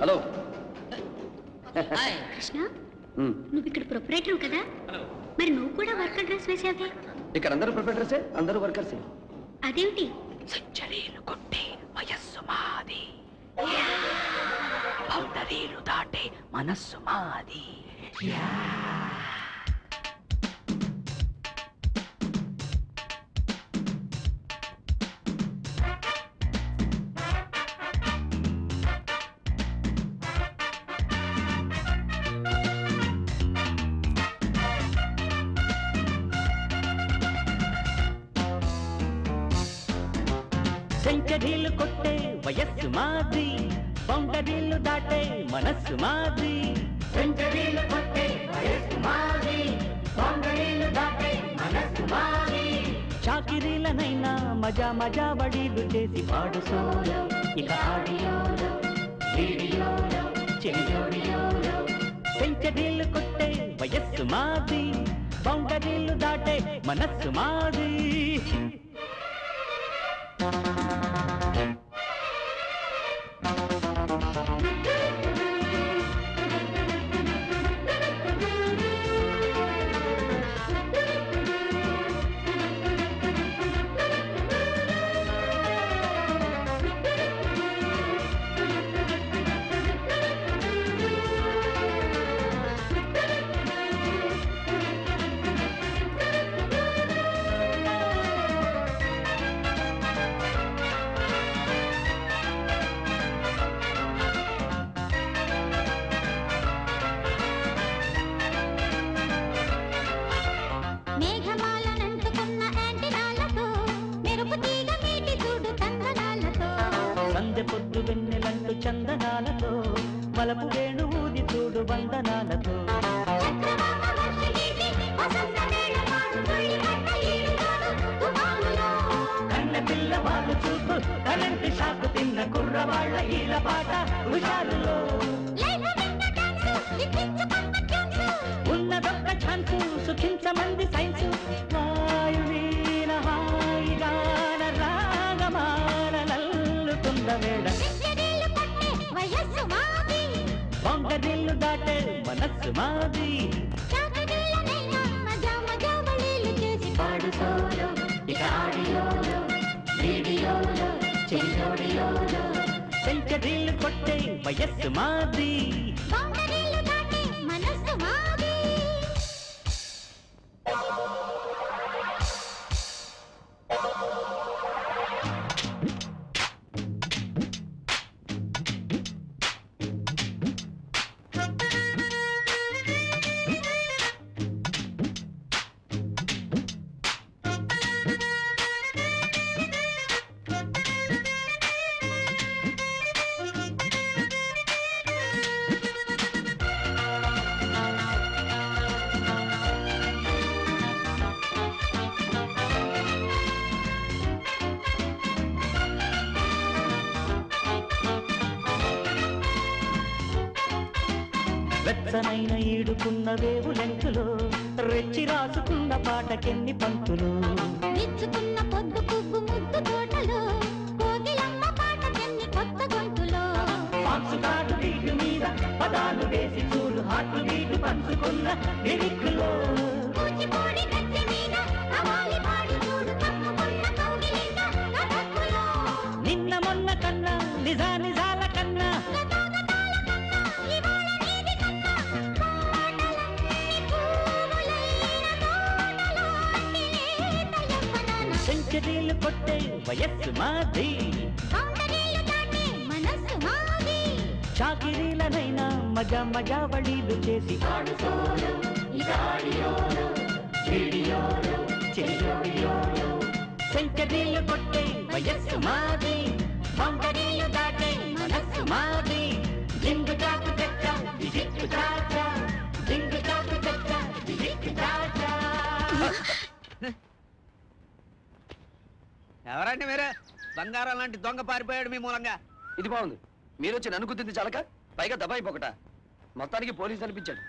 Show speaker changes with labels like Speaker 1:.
Speaker 1: Hello
Speaker 2: Krishna, నువ్వు ఇక్కడ proprietor కదా, మరి నువ్వు కూడా వర్కర్ డ్రెస్ వేసావే?
Speaker 1: ఇక్కడ అందరూ ప్రొపరేటర్సే, అందరూ వర్కర్సే.
Speaker 2: అదేమిటి?
Speaker 3: సెంచరీలు కొట్టే వయస్సు మాది, బౌండరీలు దాటే మనస్సు మాది. సెంచరీలు కొట్టే వయస్సు మాది, బౌండరీలు దాటే మనస్సు మాది. సెంచరీలు కొట్టే వయస్సు మాది, బౌండరీలు దాటే మనస్సు మాది. చాకిరీలనైనా మజా మజా బడీలు చేసి పాడు సోలో, ఇక ఆడియోలో వీడియోలో చెయ్యోడియోలో. సెంచరీలు కొట్టే వయస్సు మాది, బౌండరీలు దాటే మనస్సు మాది. పొద్దు వెన్నెలంటూ చందనాలతో, వలపు వేణు ఊది చూడు వందనాలతో. కన్న పిల్ల వాళ్ళు చూపు, కరెంటు షాకు తిన్న కుర్రవాళ్ళ ఈల పాట హుషారులో. ఉన్నదొక్క ఛాన్సు, సుఖించమంది సైన్సు. వాయువీన హాయిగాన రాగమాలల్లుతున్న వేళ. బౌండరీలు దాటే మనస్సు మాది. పాడు సోలో, ఇక ఆడియోలో వీడియోలో చెయ్యోడియోలో. సెంచరీలు కొట్టే వయస్సు మాది. వెచ్చనైన ఈడుకున్న వేవులెంకులో, రెచ్చి రాసుకున్న పాటకెన్ని పంతులు.
Speaker 2: నిచ్చుకున్న పొద్దు పువ్వు ముద్దు తోటలో, కోగిలమ్మ పాటకెన్ని కొత్త గొంతులో.
Speaker 3: పాక్సుకాటు వీటు మీద పదాలు వేసి చూడు, హాటు వీటు పంచుకున్న లిరిక్కులో.
Speaker 2: కూచిపూడి గద్దె మీద కవాలి పాడి చూడు, తప్పుకున్న కౌగిలింత కథక్కులో.
Speaker 3: నిన్న మొన్న కన్నా నిజాల కన్నా, సెంచరీలు కొట్టే వయస్సు మాది. చాకిరీలనైనా మజా మజా వళీలు చేసి పాడు సోలో, ఇక ఆడియోలో వీడియోలో చెయ్యోడియోలో. సెంచరీలు కొట్టే వయస్సు మాది, బౌండరీలు దాటే మనస్సు మాది. జింగు చాకు చచ్చా విజిక్కు చాచా, జింగు చాకు చచ్చా విజిక్కు చాచా.
Speaker 4: ఎవరండి మీరే? బంగారం లాంటి దొంగ పారిపోయాడు మీ మూలంగా.
Speaker 1: ఇది బాగుంది, మీరు వచ్చి నన్ను గుర్తింది చాలక పైగా దబాయి పొగట. మొత్తానికి పోలీసు అనిపించాడు.